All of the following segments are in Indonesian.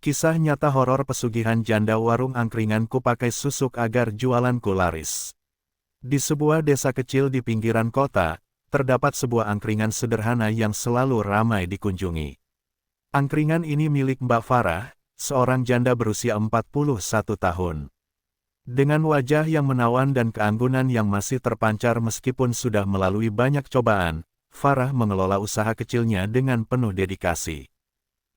Kisah nyata horor pesugihan janda warung angkringan ku pakai susuk agar jualanku laris. Di sebuah desa kecil di pinggiran kota, terdapat sebuah angkringan sederhana yang selalu ramai dikunjungi. Angkringan ini milik Mbak Farah, seorang janda berusia 41 tahun. Dengan wajah yang menawan dan keanggunan yang masih terpancar meskipun sudah melalui banyak cobaan, Farah mengelola usaha kecilnya dengan penuh dedikasi.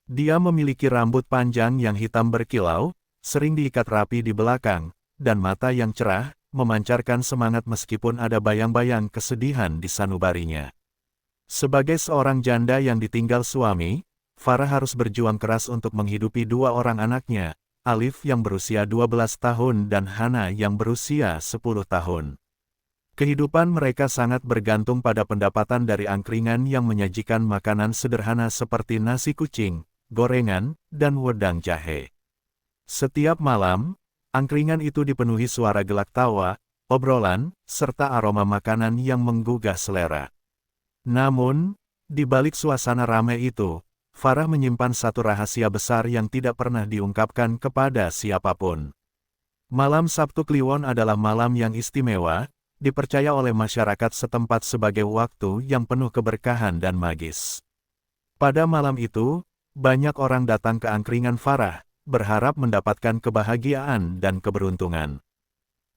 Dia memiliki rambut panjang yang hitam berkilau, sering diikat rapi di belakang, dan mata yang cerah, memancarkan semangat meskipun ada bayang-bayang kesedihan di sanubarinya. Sebagai seorang janda yang ditinggal suami, Farah harus berjuang keras untuk menghidupi dua orang anaknya, Alif yang berusia 12 tahun dan Hana yang berusia 10 tahun. Kehidupan mereka sangat bergantung pada pendapatan dari angkringan yang menyajikan makanan sederhana seperti nasi kucing, gorengan, dan wedang jahe. Setiap malam, angkringan itu dipenuhi suara gelak tawa, obrolan, serta aroma makanan yang menggugah selera. Namun, di balik suasana ramai itu, Farah menyimpan satu rahasia besar yang tidak pernah diungkapkan kepada siapapun. Malam Sabtu Kliwon adalah malam yang istimewa, dipercaya oleh masyarakat setempat sebagai waktu yang penuh keberkahan dan magis. Pada malam itu, banyak orang datang ke angkringan Farah, berharap mendapatkan kebahagiaan dan keberuntungan.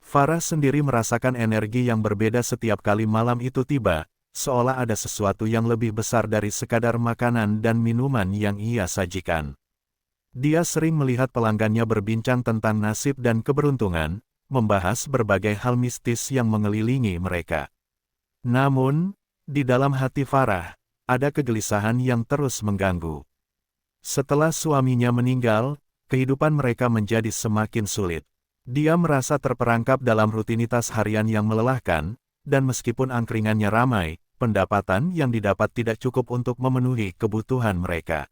Farah sendiri merasakan energi yang berbeda setiap kali malam itu tiba, seolah ada sesuatu yang lebih besar dari sekadar makanan dan minuman yang ia sajikan. Dia sering melihat pelanggannya berbincang tentang nasib dan keberuntungan, membahas berbagai hal mistis yang mengelilingi mereka. Namun, di dalam hati Farah, ada kegelisahan yang terus mengganggu. Setelah suaminya meninggal, kehidupan mereka menjadi semakin sulit. Dia merasa terperangkap dalam rutinitas harian yang melelahkan, dan meskipun angkringannya ramai, pendapatan yang didapat tidak cukup untuk memenuhi kebutuhan mereka.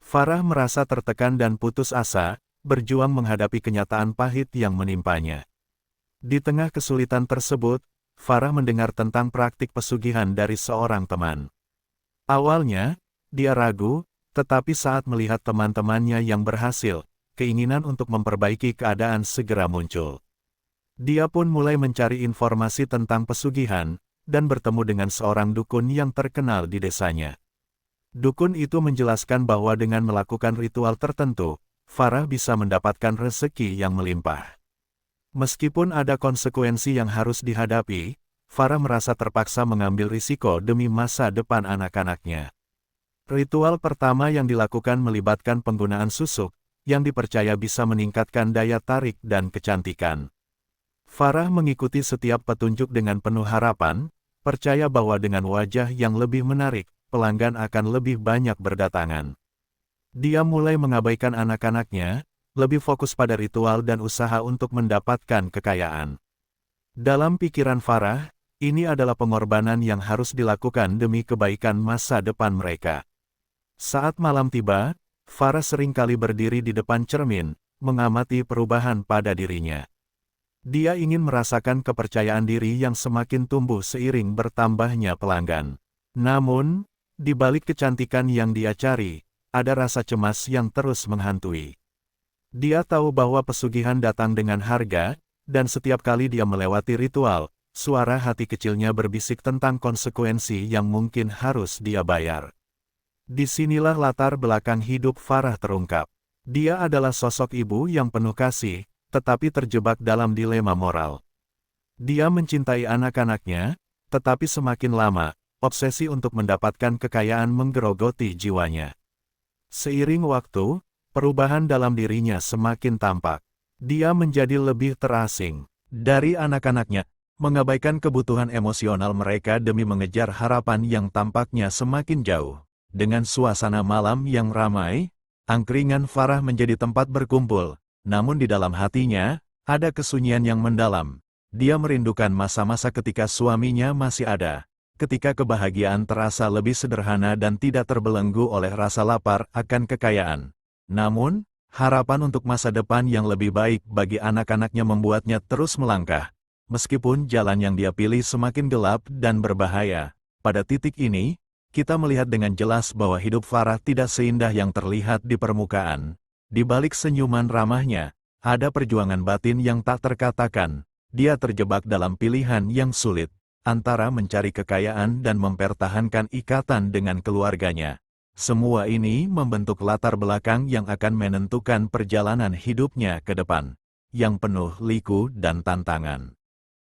Farah merasa tertekan dan putus asa, berjuang menghadapi kenyataan pahit yang menimpanya. Di tengah kesulitan tersebut, Farah mendengar tentang praktik pesugihan dari seorang teman. Awalnya, dia ragu, tetapi saat melihat teman-temannya yang berhasil, keinginan untuk memperbaiki keadaan segera muncul. Dia pun mulai mencari informasi tentang pesugihan, dan bertemu dengan seorang dukun yang terkenal di desanya. Dukun itu menjelaskan bahwa dengan melakukan ritual tertentu, Farah bisa mendapatkan rezeki yang melimpah. Meskipun ada konsekuensi yang harus dihadapi, Farah merasa terpaksa mengambil risiko demi masa depan anak-anaknya. Ritual pertama yang dilakukan melibatkan penggunaan susuk, yang dipercaya bisa meningkatkan daya tarik dan kecantikan. Farah mengikuti setiap petunjuk dengan penuh harapan, percaya bahwa dengan wajah yang lebih menarik, pelanggan akan lebih banyak berdatangan. Dia mulai mengabaikan anak-anaknya, lebih fokus pada ritual dan usaha untuk mendapatkan kekayaan. Dalam pikiran Farah, ini adalah pengorbanan yang harus dilakukan demi kebaikan masa depan mereka. Saat malam tiba, Farah seringkali berdiri di depan cermin, mengamati perubahan pada dirinya. Dia ingin merasakan kepercayaan diri yang semakin tumbuh seiring bertambahnya pelanggan. Namun, di balik kecantikan yang dia cari, ada rasa cemas yang terus menghantui. Dia tahu bahwa pesugihan datang dengan harga, dan setiap kali dia melewati ritual, suara hati kecilnya berbisik tentang konsekuensi yang mungkin harus dia bayar. Disinilah latar belakang hidup Farah terungkap. Dia adalah sosok ibu yang penuh kasih, tetapi terjebak dalam dilema moral. Dia mencintai anak-anaknya, tetapi semakin lama, obsesi untuk mendapatkan kekayaan menggerogoti jiwanya. Seiring waktu, perubahan dalam dirinya semakin tampak. Dia menjadi lebih terasing dari anak-anaknya, mengabaikan kebutuhan emosional mereka demi mengejar harapan yang tampaknya semakin jauh. Dengan suasana malam yang ramai, angkringan Farah menjadi tempat berkumpul, namun di dalam hatinya, ada kesunyian yang mendalam. Dia merindukan masa-masa ketika suaminya masih ada, ketika kebahagiaan terasa lebih sederhana dan tidak terbelenggu oleh rasa lapar akan kekayaan. Namun, harapan untuk masa depan yang lebih baik bagi anak-anaknya membuatnya terus melangkah. Meskipun jalan yang dia pilih semakin gelap dan berbahaya, pada titik ini, kita melihat dengan jelas bahwa hidup Farah tidak seindah yang terlihat di permukaan. Di balik senyuman ramahnya, ada perjuangan batin yang tak terkatakan. Dia terjebak dalam pilihan yang sulit, antara mencari kekayaan dan mempertahankan ikatan dengan keluarganya. Semua ini membentuk latar belakang yang akan menentukan perjalanan hidupnya ke depan, yang penuh liku dan tantangan.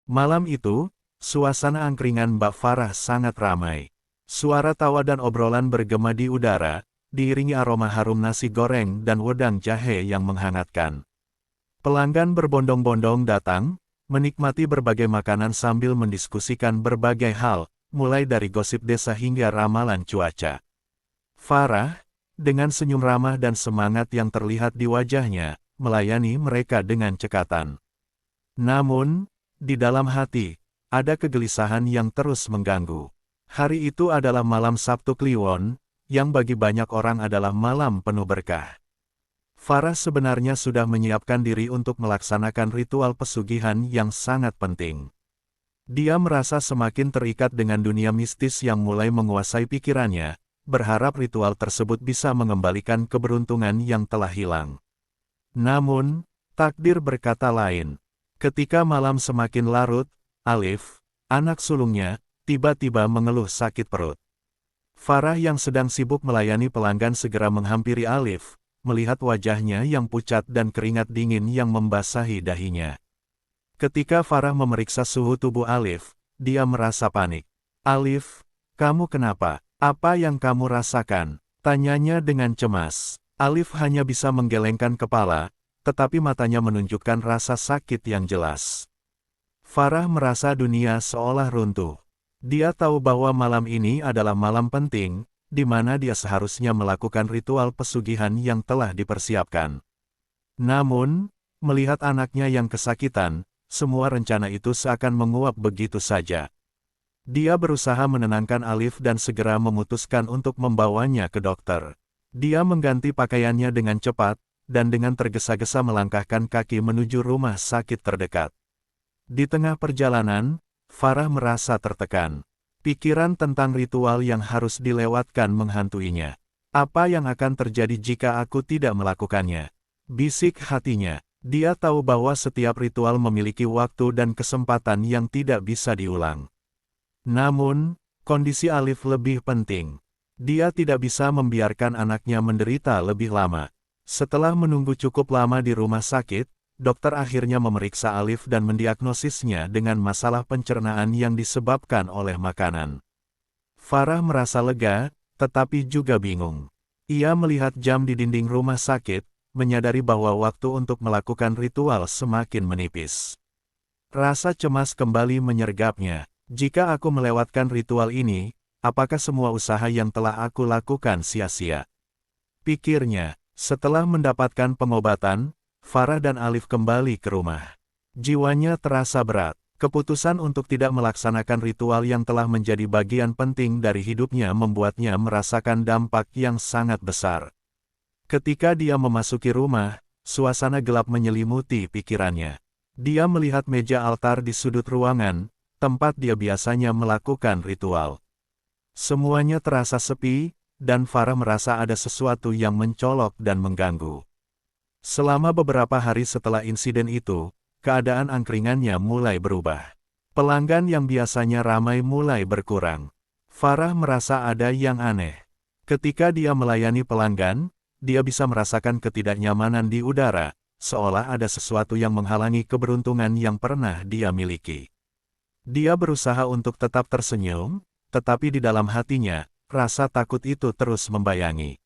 Malam itu, suasana angkringan Mbak Farah sangat ramai. Suara tawa dan obrolan bergema di udara, diiringi aroma harum nasi goreng dan wedang jahe yang menghangatkan. Pelanggan berbondong-bondong datang, menikmati berbagai makanan sambil mendiskusikan berbagai hal, mulai dari gosip desa hingga ramalan cuaca. Farah, dengan senyum ramah dan semangat yang terlihat di wajahnya, melayani mereka dengan cekatan. Namun, di dalam hati, ada kegelisahan yang terus mengganggu. Hari itu adalah malam Sabtu Kliwon, yang bagi banyak orang adalah malam penuh berkah. Farah sebenarnya sudah menyiapkan diri untuk melaksanakan ritual pesugihan yang sangat penting. Dia merasa semakin terikat dengan dunia mistis yang mulai menguasai pikirannya, berharap ritual tersebut bisa mengembalikan keberuntungan yang telah hilang. Namun, takdir berkata lain. Ketika malam semakin larut, Alif, anak sulungnya, tiba-tiba mengeluh sakit perut. Farah yang sedang sibuk melayani pelanggan segera menghampiri Alif, melihat wajahnya yang pucat dan keringat dingin yang membasahi dahinya. Ketika Farah memeriksa suhu tubuh Alif, dia merasa panik. "Alif, kamu kenapa? Apa yang kamu rasakan?" tanyanya dengan cemas. Alif hanya bisa menggelengkan kepala, tetapi matanya menunjukkan rasa sakit yang jelas. Farah merasa dunia seolah runtuh. Dia tahu bahwa malam ini adalah malam penting, di mana dia seharusnya melakukan ritual pesugihan yang telah dipersiapkan. Namun, melihat anaknya yang kesakitan, semua rencana itu seakan menguap begitu saja. Dia berusaha menenangkan Alif dan segera memutuskan untuk membawanya ke dokter. Dia mengganti pakaiannya dengan cepat, dan dengan tergesa-gesa melangkahkan kaki menuju rumah sakit terdekat. Di tengah perjalanan, Farah merasa tertekan. Pikiran tentang ritual yang harus dilewatkan menghantuinya. Apa yang akan terjadi jika aku tidak melakukannya? Bisik hatinya. Dia tahu bahwa setiap ritual memiliki waktu dan kesempatan yang tidak bisa diulang. Namun, kondisi Alif lebih penting. Dia tidak bisa membiarkan anaknya menderita lebih lama. Setelah menunggu cukup lama di rumah sakit, dokter akhirnya memeriksa Alif dan mendiagnosisnya dengan masalah pencernaan yang disebabkan oleh makanan. Farah merasa lega, tetapi juga bingung. Ia melihat jam di dinding rumah sakit, menyadari bahwa waktu untuk melakukan ritual semakin menipis. Rasa cemas kembali menyergapnya. Jika aku melewatkan ritual ini, apakah semua usaha yang telah aku lakukan sia-sia? Pikirnya, setelah mendapatkan pengobatan, Farah dan Alif kembali ke rumah. Jiwanya terasa berat. Keputusan untuk tidak melaksanakan ritual yang telah menjadi bagian penting dari hidupnya membuatnya merasakan dampak yang sangat besar. Ketika dia memasuki rumah, suasana gelap menyelimuti pikirannya. Dia melihat meja altar di sudut ruangan, tempat dia biasanya melakukan ritual. Semuanya terasa sepi, dan Farah merasa ada sesuatu yang mencolok dan mengganggu. Selama beberapa hari setelah insiden itu, keadaan angkringannya mulai berubah. Pelanggan yang biasanya ramai mulai berkurang. Farah merasa ada yang aneh. Ketika dia melayani pelanggan, dia bisa merasakan ketidaknyamanan di udara, seolah ada sesuatu yang menghalangi keberuntungan yang pernah dia miliki. Dia berusaha untuk tetap tersenyum, tetapi di dalam hatinya, rasa takut itu terus membayangi.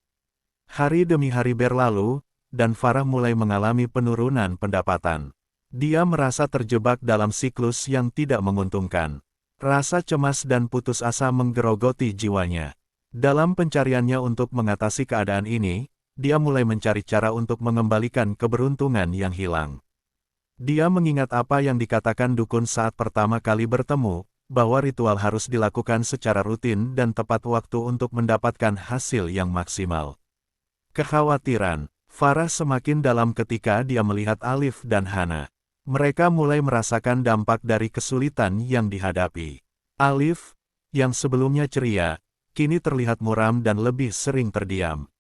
Hari demi hari berlalu, dan Farah mulai mengalami penurunan pendapatan. Dia merasa terjebak dalam siklus yang tidak menguntungkan. Rasa cemas dan putus asa menggerogoti jiwanya. Dalam pencariannya untuk mengatasi keadaan ini, dia mulai mencari cara untuk mengembalikan keberuntungan yang hilang. Dia mengingat apa yang dikatakan dukun saat pertama kali bertemu, bahwa ritual harus dilakukan secara rutin dan tepat waktu untuk mendapatkan hasil yang maksimal. Kekhawatiran Farah semakin dalam ketika dia melihat Alif dan Hana. Mereka mulai merasakan dampak dari kesulitan yang dihadapi. Alif, yang sebelumnya ceria, kini terlihat muram dan lebih sering terdiam.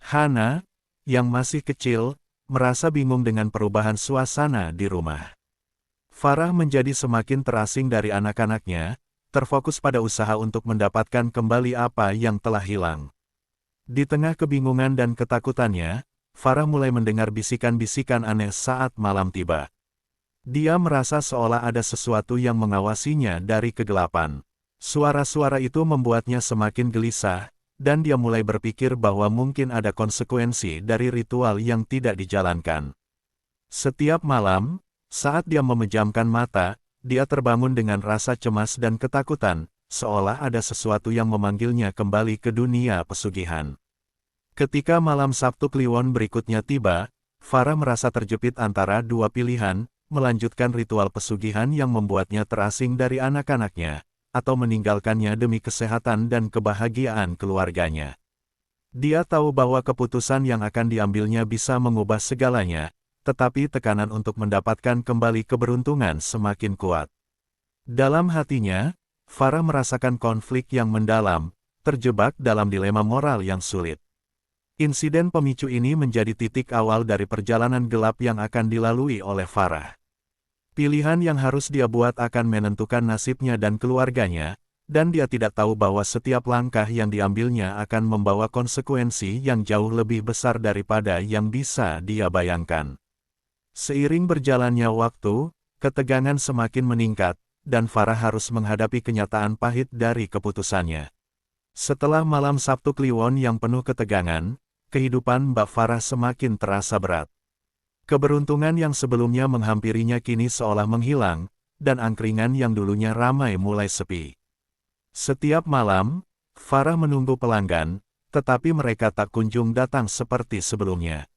Hana, yang masih kecil, merasa bingung dengan perubahan suasana di rumah. Farah menjadi semakin terasing dari anak-anaknya, terfokus pada usaha untuk mendapatkan kembali apa yang telah hilang. Di tengah kebingungan dan ketakutannya, Farah mulai mendengar bisikan-bisikan aneh saat malam tiba. Dia merasa seolah ada sesuatu yang mengawasinya dari kegelapan. Suara-suara itu membuatnya semakin gelisah, dan dia mulai berpikir bahwa mungkin ada konsekuensi dari ritual yang tidak dijalankan. Setiap malam, saat dia memejamkan mata, dia terbangun dengan rasa cemas dan ketakutan, seolah ada sesuatu yang memanggilnya kembali ke dunia pesugihan. Ketika malam Sabtu Kliwon berikutnya tiba, Farah merasa terjepit antara dua pilihan, melanjutkan ritual pesugihan yang membuatnya terasing dari anak-anaknya, atau meninggalkannya demi kesehatan dan kebahagiaan keluarganya. Dia tahu bahwa keputusan yang akan diambilnya bisa mengubah segalanya, tetapi tekanan untuk mendapatkan kembali keberuntungan semakin kuat. Dalam hatinya, Farah merasakan konflik yang mendalam, terjebak dalam dilema moral yang sulit. Insiden pemicu ini menjadi titik awal dari perjalanan gelap yang akan dilalui oleh Farah. Pilihan yang harus dia buat akan menentukan nasibnya dan keluarganya, dan dia tidak tahu bahwa setiap langkah yang diambilnya akan membawa konsekuensi yang jauh lebih besar daripada yang bisa dia bayangkan. Seiring berjalannya waktu, ketegangan semakin meningkat, dan Farah harus menghadapi kenyataan pahit dari keputusannya. Setelah malam Sabtu Kliwon yang penuh ketegangan, kehidupan Mbak Farah semakin terasa berat. Keberuntungan yang sebelumnya menghampirinya kini seolah menghilang, dan angkringan yang dulunya ramai mulai sepi. Setiap malam, Farah menunggu pelanggan, tetapi mereka tak kunjung datang seperti sebelumnya.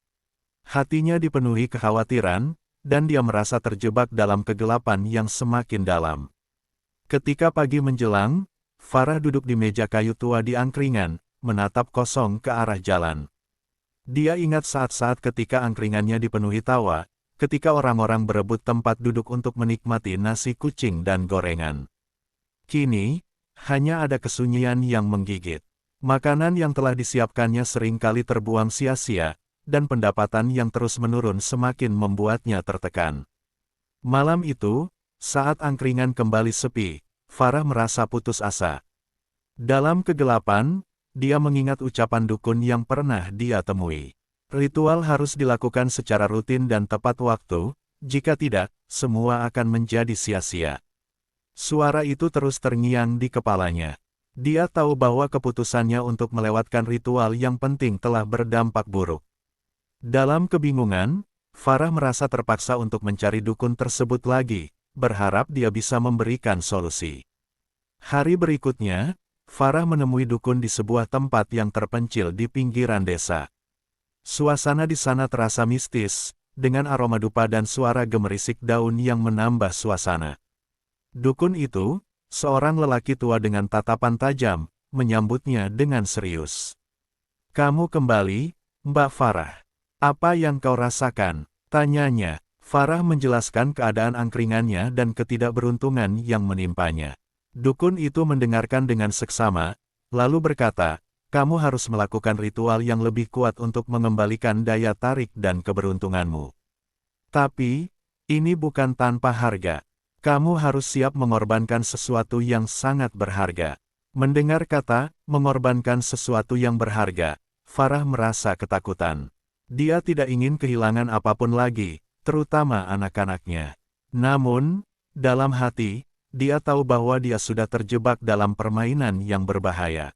Hatinya dipenuhi kekhawatiran, dan dia merasa terjebak dalam kegelapan yang semakin dalam. Ketika pagi menjelang, Farah duduk di meja kayu tua di angkringan, menatap kosong ke arah jalan. Dia ingat saat-saat ketika angkringannya dipenuhi tawa, ketika orang-orang berebut tempat duduk untuk menikmati nasi kucing dan gorengan. Kini, hanya ada kesunyian yang menggigit. Makanan yang telah disiapkannya seringkali terbuang sia-sia, dan pendapatan yang terus menurun semakin membuatnya tertekan. Malam itu, saat angkringan kembali sepi, Farah merasa putus asa. Dalam kegelapan, dia mengingat ucapan dukun yang pernah dia temui. Ritual harus dilakukan secara rutin dan tepat waktu, jika tidak, semua akan menjadi sia-sia. Suara itu terus terngiang di kepalanya. Dia tahu bahwa keputusannya untuk melewatkan ritual yang penting telah berdampak buruk. Dalam kebingungan, Farah merasa terpaksa untuk mencari dukun tersebut lagi, berharap dia bisa memberikan solusi. Hari berikutnya, Farah menemui dukun di sebuah tempat yang terpencil di pinggiran desa. Suasana di sana terasa mistis, dengan aroma dupa dan suara gemerisik daun yang menambah suasana. Dukun itu, seorang lelaki tua dengan tatapan tajam, menyambutnya dengan serius. "Kamu kembali, Mbak Farah. Apa yang kau rasakan?" tanyanya. Farah menjelaskan keadaan angkringannya dan ketidakberuntungan yang menimpanya. Dukun itu mendengarkan dengan seksama, lalu berkata, "Kamu harus melakukan ritual yang lebih kuat untuk mengembalikan daya tarik dan keberuntunganmu. Tapi, ini bukan tanpa harga. Kamu harus siap mengorbankan sesuatu yang sangat berharga." Mendengar kata, mengorbankan sesuatu yang berharga, Farah merasa ketakutan. Dia tidak ingin kehilangan apapun lagi, terutama anak-anaknya. Namun, dalam hati, dia tahu bahwa dia sudah terjebak dalam permainan yang berbahaya.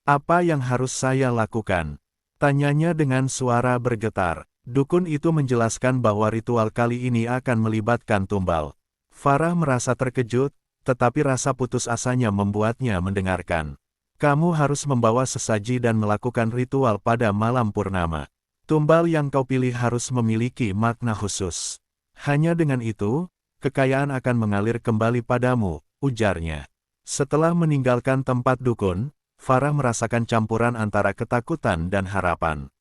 "Apa yang harus saya lakukan?" tanyanya dengan suara bergetar. Dukun itu menjelaskan bahwa ritual kali ini akan melibatkan tumbal. Farah merasa terkejut, tetapi rasa putus asanya membuatnya mendengarkan. "Kamu harus membawa sesaji dan melakukan ritual pada malam purnama. Tumbal yang kau pilih harus memiliki makna khusus. Hanya dengan itu, kekayaan akan mengalir kembali padamu," ujarnya. Setelah meninggalkan tempat dukun, Farah merasakan campuran antara ketakutan dan harapan.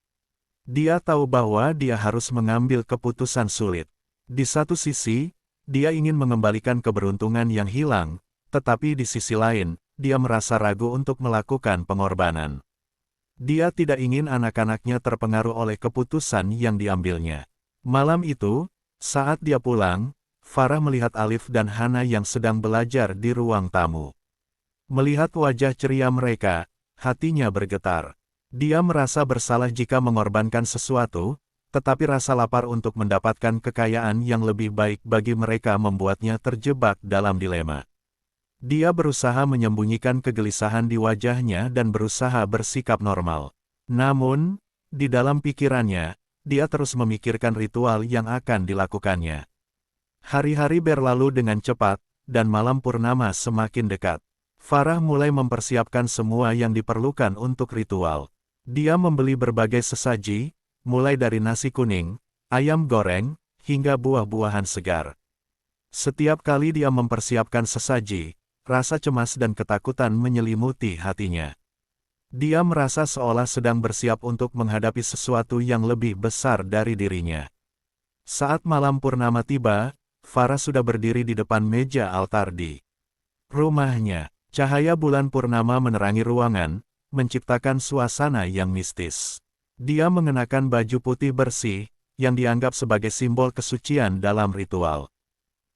Dia tahu bahwa dia harus mengambil keputusan sulit. Di satu sisi, dia ingin mengembalikan keberuntungan yang hilang, tetapi di sisi lain, dia merasa ragu untuk melakukan pengorbanan. Dia tidak ingin anak-anaknya terpengaruh oleh keputusan yang diambilnya. Malam itu, saat dia pulang, Farah melihat Alif dan Hana yang sedang belajar di ruang tamu. Melihat wajah ceria mereka, hatinya bergetar. Dia merasa bersalah jika mengorbankan sesuatu, tetapi rasa lapar untuk mendapatkan kekayaan yang lebih baik bagi mereka membuatnya terjebak dalam dilema. Dia berusaha menyembunyikan kegelisahan di wajahnya dan berusaha bersikap normal. Namun, di dalam pikirannya, dia terus memikirkan ritual yang akan dilakukannya. Hari-hari berlalu dengan cepat, dan malam purnama semakin dekat. Farah mulai mempersiapkan semua yang diperlukan untuk ritual. Dia membeli berbagai sesaji, mulai dari nasi kuning, ayam goreng, hingga buah-buahan segar. Setiap kali dia mempersiapkan sesaji, rasa cemas dan ketakutan menyelimuti hatinya. Dia merasa seolah sedang bersiap untuk menghadapi sesuatu yang lebih besar dari dirinya. Saat malam purnama tiba, Farah sudah berdiri di depan meja altar di rumahnya. Cahaya bulan purnama menerangi ruangan, menciptakan suasana yang mistis. Dia mengenakan baju putih bersih, yang dianggap sebagai simbol kesucian dalam ritual.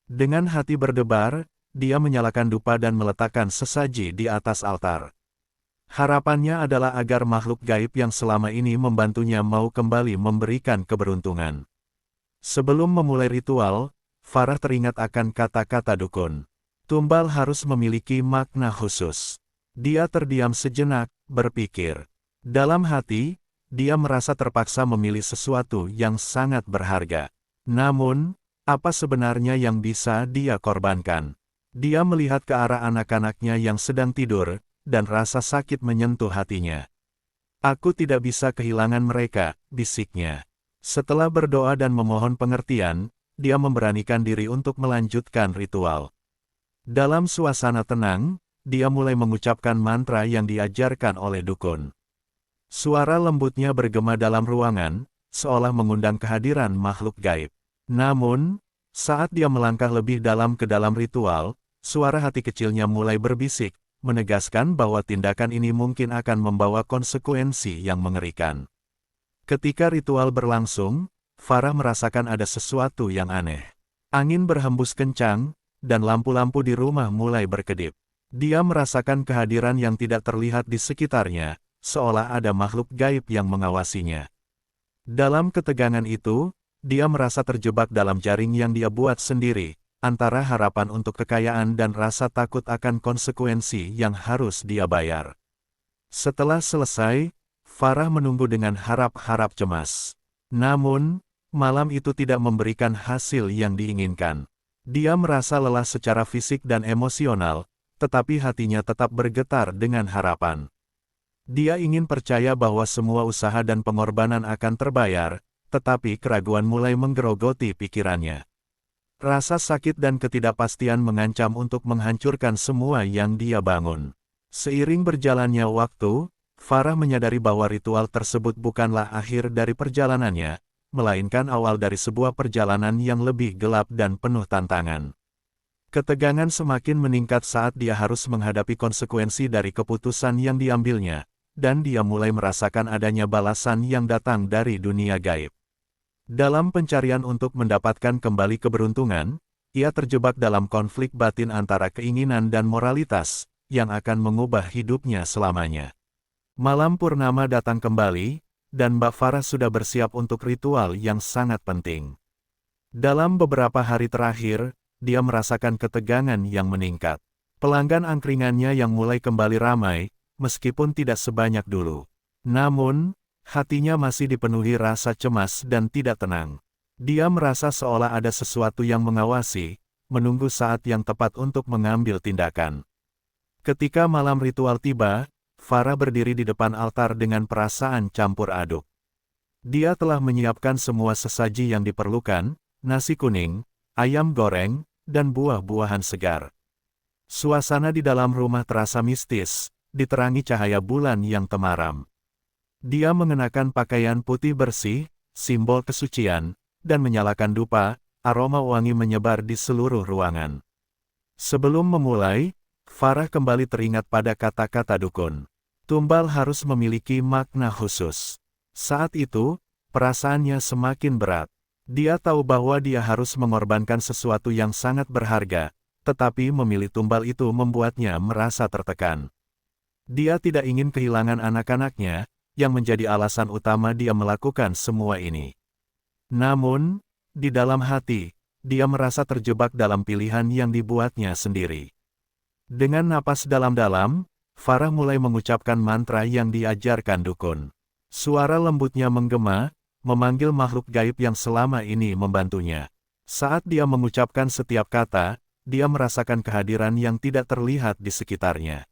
Dengan hati berdebar, dia menyalakan dupa dan meletakkan sesaji di atas altar. Harapannya adalah agar makhluk gaib yang selama ini membantunya mau kembali memberikan keberuntungan. Sebelum memulai ritual, Farah teringat akan kata-kata dukun. Tumbal harus memiliki makna khusus. Dia terdiam sejenak, berpikir. Dalam hati, dia merasa terpaksa memilih sesuatu yang sangat berharga. Namun, apa sebenarnya yang bisa dia korbankan? Dia melihat ke arah anak-anaknya yang sedang tidur, dan rasa sakit menyentuh hatinya. Aku tidak bisa kehilangan mereka, bisiknya. Setelah berdoa dan memohon pengertian, dia memberanikan diri untuk melanjutkan ritual. Dalam suasana tenang, dia mulai mengucapkan mantra yang diajarkan oleh dukun. Suara lembutnya bergema dalam ruangan, seolah mengundang kehadiran makhluk gaib. Namun, saat dia melangkah lebih dalam ke dalam ritual, suara hati kecilnya mulai berbisik, menegaskan bahwa tindakan ini mungkin akan membawa konsekuensi yang mengerikan. Ketika ritual berlangsung, Farah merasakan ada sesuatu yang aneh. Angin berhembus kencang, dan lampu-lampu di rumah mulai berkedip. Dia merasakan kehadiran yang tidak terlihat di sekitarnya, seolah ada makhluk gaib yang mengawasinya. Dalam ketegangan itu, dia merasa terjebak dalam jaring yang dia buat sendiri, antara harapan untuk kekayaan dan rasa takut akan konsekuensi yang harus dia bayar. Setelah selesai, Farah menunggu dengan harap-harap cemas. Namun, malam itu tidak memberikan hasil yang diinginkan. Dia merasa lelah secara fisik dan emosional, tetapi hatinya tetap bergetar dengan harapan. Dia ingin percaya bahwa semua usaha dan pengorbanan akan terbayar, tetapi keraguan mulai menggerogoti pikirannya. Rasa sakit dan ketidakpastian mengancam untuk menghancurkan semua yang dia bangun. Seiring berjalannya waktu, Farah menyadari bahwa ritual tersebut bukanlah akhir dari perjalanannya, melainkan awal dari sebuah perjalanan yang lebih gelap dan penuh tantangan. Ketegangan semakin meningkat saat dia harus menghadapi konsekuensi dari keputusan yang diambilnya, dan dia mulai merasakan adanya balasan yang datang dari dunia gaib. Dalam pencarian untuk mendapatkan kembali keberuntungan, ia terjebak dalam konflik batin antara keinginan dan moralitas, yang akan mengubah hidupnya selamanya. Malam purnama datang kembali, dan Mbak Farah sudah bersiap untuk ritual yang sangat penting. Dalam beberapa hari terakhir, dia merasakan ketegangan yang meningkat. Pelanggan angkringannya yang mulai kembali ramai, meskipun tidak sebanyak dulu. Namun, hatinya masih dipenuhi rasa cemas dan tidak tenang. Dia merasa seolah ada sesuatu yang mengawasi, menunggu saat yang tepat untuk mengambil tindakan. Ketika malam ritual tiba, Farah berdiri di depan altar dengan perasaan campur aduk. Dia telah menyiapkan semua sesaji yang diperlukan, nasi kuning, ayam goreng, dan buah-buahan segar. Suasana di dalam rumah terasa mistis, diterangi cahaya bulan yang temaram. Dia mengenakan pakaian putih bersih, simbol kesucian, dan menyalakan dupa, aroma wangi menyebar di seluruh ruangan. Sebelum memulai, Farah kembali teringat pada kata-kata dukun. Tumbal harus memiliki makna khusus. Saat itu, perasaannya semakin berat. Dia tahu bahwa dia harus mengorbankan sesuatu yang sangat berharga, tetapi memilih tumbal itu membuatnya merasa tertekan. Dia tidak ingin kehilangan anak-anaknya, yang menjadi alasan utama dia melakukan semua ini. Namun, di dalam hati, dia merasa terjebak dalam pilihan yang dibuatnya sendiri. Dengan napas dalam-dalam, Farah mulai mengucapkan mantra yang diajarkan dukun. Suara lembutnya menggema, memanggil makhluk gaib yang selama ini membantunya. Saat dia mengucapkan setiap kata, dia merasakan kehadiran yang tidak terlihat di sekitarnya.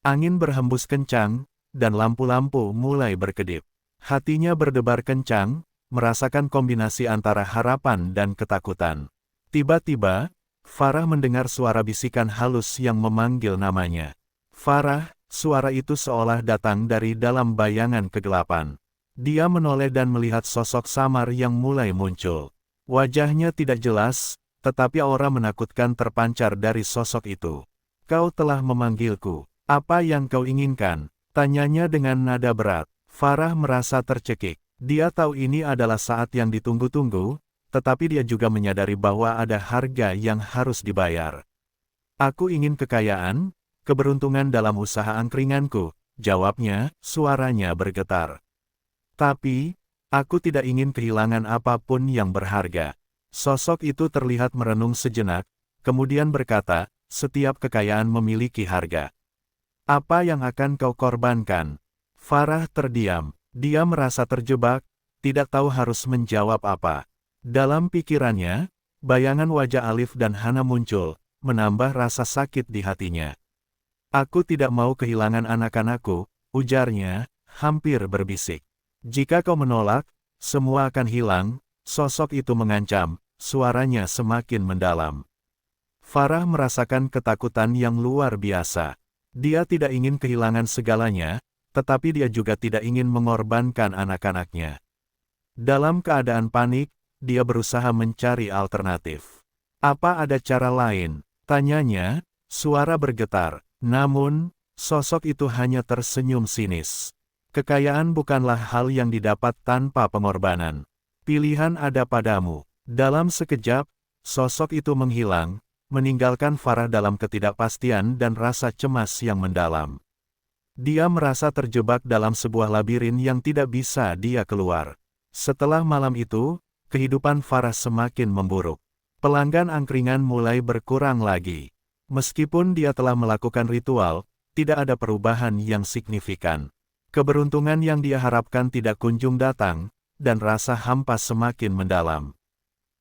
Angin berhembus kencang, dan lampu-lampu mulai berkedip. Hatinya berdebar kencang, merasakan kombinasi antara harapan dan ketakutan. Tiba-tiba, Farah mendengar suara bisikan halus yang memanggil namanya. Farah, suara itu seolah datang dari dalam bayangan kegelapan. Dia menoleh dan melihat sosok samar yang mulai muncul. Wajahnya tidak jelas, tetapi aura menakutkan terpancar dari sosok itu. "Kau telah memanggilku. Apa yang kau inginkan?" tanyanya dengan nada berat. Farah merasa tercekik. Dia tahu ini adalah saat yang ditunggu-tunggu, tetapi dia juga menyadari bahwa ada harga yang harus dibayar. "Aku ingin kekayaan, keberuntungan dalam usaha angkringanku," jawabnya, suaranya bergetar. "Tapi, aku tidak ingin kehilangan apapun yang berharga." Sosok itu terlihat merenung sejenak, kemudian berkata, "Setiap kekayaan memiliki harga. Apa yang akan kau korbankan?" Farah terdiam. Dia merasa terjebak, tidak tahu harus menjawab apa. Dalam pikirannya, bayangan wajah Alif dan Hana muncul, menambah rasa sakit di hatinya. "Aku tidak mau kehilangan anak-anakku," ujarnya, hampir berbisik. "Jika kau menolak, semua akan hilang." Sosok itu mengancam, suaranya semakin mendalam. Farah merasakan ketakutan yang luar biasa. Dia tidak ingin kehilangan segalanya, tetapi dia juga tidak ingin mengorbankan anak-anaknya. Dalam keadaan panik, dia berusaha mencari alternatif. "Apa ada cara lain?" tanyanya, suara bergetar. Namun, sosok itu hanya tersenyum sinis. "Kekayaan bukanlah hal yang didapat tanpa pengorbanan. Pilihan ada padamu." Dalam sekejap, sosok itu menghilang, meninggalkan Farah dalam ketidakpastian dan rasa cemas yang mendalam. Dia merasa terjebak dalam sebuah labirin yang tidak bisa dia keluar. Setelah malam itu, kehidupan Farah semakin memburuk. Pelanggan angkringan mulai berkurang lagi. Meskipun dia telah melakukan ritual, tidak ada perubahan yang signifikan. Keberuntungan yang dia harapkan tidak kunjung datang, dan rasa hampa semakin mendalam.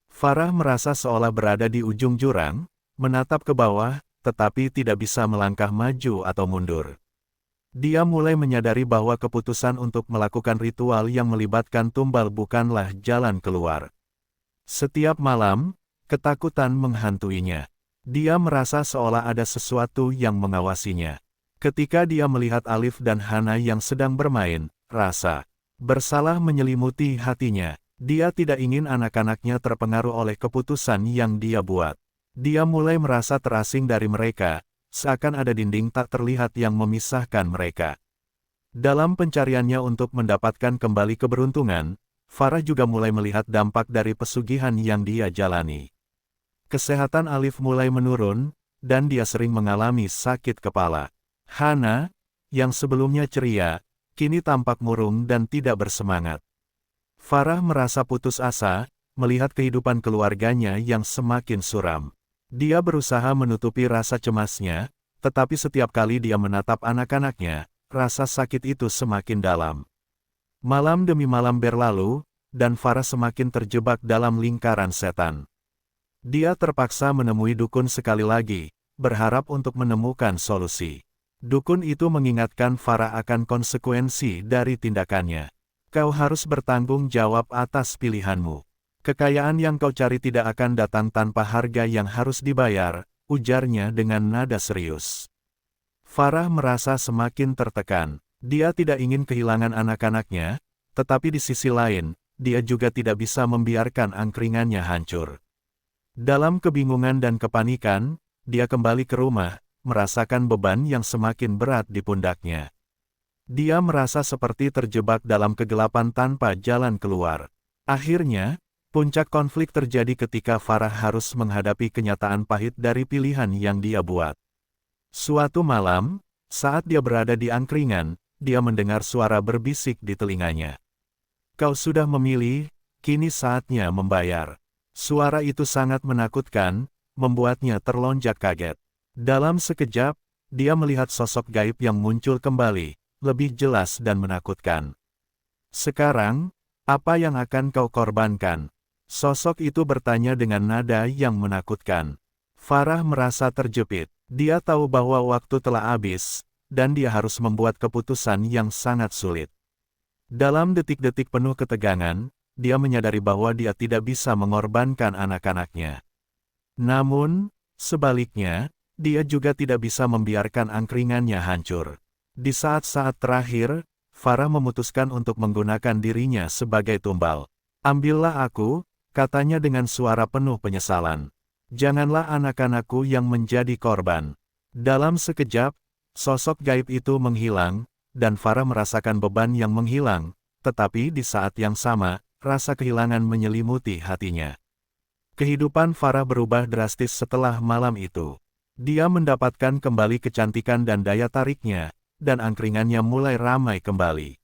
Farah merasa seolah berada di ujung jurang, menatap ke bawah, tetapi tidak bisa melangkah maju atau mundur. Dia mulai menyadari bahwa keputusan untuk melakukan ritual yang melibatkan tumbal bukanlah jalan keluar. Setiap malam, ketakutan menghantuinya. Dia merasa seolah ada sesuatu yang mengawasinya. Ketika dia melihat Alif dan Hana yang sedang bermain, rasa bersalah menyelimuti hatinya. Dia tidak ingin anak-anaknya terpengaruh oleh keputusan yang dia buat. Dia mulai merasa terasing dari mereka, seakan ada dinding tak terlihat yang memisahkan mereka. Dalam pencariannya untuk mendapatkan kembali keberuntungan, Farah juga mulai melihat dampak dari pesugihan yang dia jalani. Kesehatan Alif mulai menurun, dan dia sering mengalami sakit kepala. Hana, yang sebelumnya ceria, kini tampak murung dan tidak bersemangat. Farah merasa putus asa, melihat kehidupan keluarganya yang semakin suram. Dia berusaha menutupi rasa cemasnya, tetapi setiap kali dia menatap anak-anaknya, rasa sakit itu semakin dalam. Malam demi malam berlalu, dan Farah semakin terjebak dalam lingkaran setan. Dia terpaksa menemui dukun sekali lagi, berharap untuk menemukan solusi. Dukun itu mengingatkan Farah akan konsekuensi dari tindakannya. "Kau harus bertanggung jawab atas pilihanmu. Kekayaan yang kau cari tidak akan datang tanpa harga yang harus dibayar," ujarnya dengan nada serius. Farah merasa semakin tertekan. Dia tidak ingin kehilangan anak-anaknya, tetapi di sisi lain, dia juga tidak bisa membiarkan angkringannya hancur. Dalam kebingungan dan kepanikan, dia kembali ke rumah, merasakan beban yang semakin berat di pundaknya. Dia merasa seperti terjebak dalam kegelapan tanpa jalan keluar. Akhirnya, puncak konflik terjadi ketika Farah harus menghadapi kenyataan pahit dari pilihan yang dia buat. Suatu malam, saat dia berada di angkringan, dia mendengar suara berbisik di telinganya. "Kau sudah memilih, kini saatnya membayar." Suara itu sangat menakutkan, membuatnya terlonjak kaget. Dalam sekejap, dia melihat sosok gaib yang muncul kembali, lebih jelas dan menakutkan. "Sekarang, apa yang akan kau korbankan?" Sosok itu bertanya dengan nada yang menakutkan. Farah merasa terjepit. Dia tahu bahwa waktu telah habis, dan dia harus membuat keputusan yang sangat sulit. Dalam detik-detik penuh ketegangan, dia menyadari bahwa dia tidak bisa mengorbankan anak-anaknya. Namun, sebaliknya, dia juga tidak bisa membiarkan angkringannya hancur. Di saat-saat terakhir, Farah memutuskan untuk menggunakan dirinya sebagai tumbal. "Ambillah aku," katanya dengan suara penuh penyesalan. "Janganlah anak-anakku yang menjadi korban." Dalam sekejap, sosok gaib itu menghilang, dan Farah merasakan beban yang menghilang, tetapi di saat yang sama, rasa kehilangan menyelimuti hatinya. Kehidupan Farah berubah drastis setelah malam itu. Dia mendapatkan kembali kecantikan dan daya tariknya, dan angkringannya mulai ramai kembali.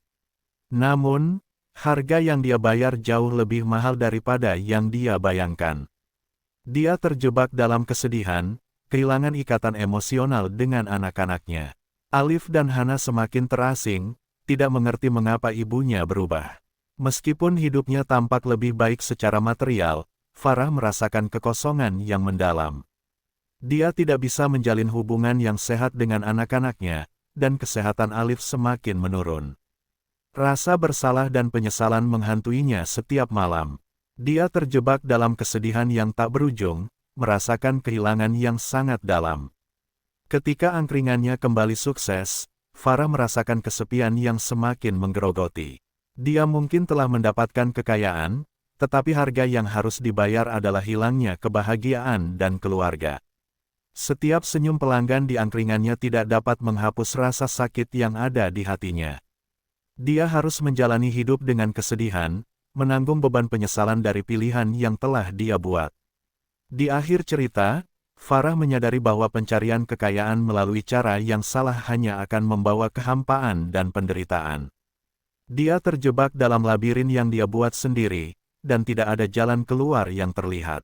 Namun, harga yang dia bayar jauh lebih mahal daripada yang dia bayangkan. Dia terjebak dalam kesedihan, kehilangan ikatan emosional dengan anak-anaknya. Alif dan Hana semakin terasing, tidak mengerti mengapa ibunya berubah. Meskipun hidupnya tampak lebih baik secara material, Farah merasakan kekosongan yang mendalam. Dia tidak bisa menjalin hubungan yang sehat dengan anak-anaknya, dan kesehatan Alif semakin menurun. Rasa bersalah dan penyesalan menghantuinya setiap malam. Dia terjebak dalam kesedihan yang tak berujung, merasakan kehilangan yang sangat dalam. Ketika angkringannya kembali sukses, Farah merasakan kesepian yang semakin menggerogoti. Dia mungkin telah mendapatkan kekayaan, tetapi harga yang harus dibayar adalah hilangnya kebahagiaan dan keluarga. Setiap senyum pelanggan di angkringannya tidak dapat menghapus rasa sakit yang ada di hatinya. Dia harus menjalani hidup dengan kesedihan, menanggung beban penyesalan dari pilihan yang telah dia buat. Di akhir cerita, Farah menyadari bahwa pencarian kekayaan melalui cara yang salah hanya akan membawa kehampaan dan penderitaan. Dia terjebak dalam labirin yang dia buat sendiri, dan tidak ada jalan keluar yang terlihat.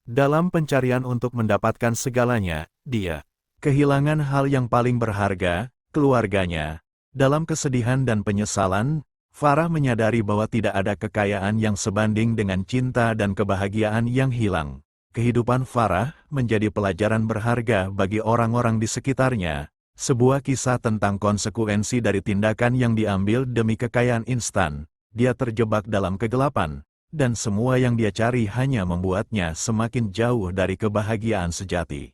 Dalam pencarian untuk mendapatkan segalanya, dia kehilangan hal yang paling berharga, keluarganya. Dalam kesedihan dan penyesalan, Farah menyadari bahwa tidak ada kekayaan yang sebanding dengan cinta dan kebahagiaan yang hilang. Kehidupan Farah menjadi pelajaran berharga bagi orang-orang di sekitarnya, sebuah kisah tentang konsekuensi dari tindakan yang diambil demi kekayaan instan. Dia terjebak dalam kegelapan, dan semua yang dia cari hanya membuatnya semakin jauh dari kebahagiaan sejati.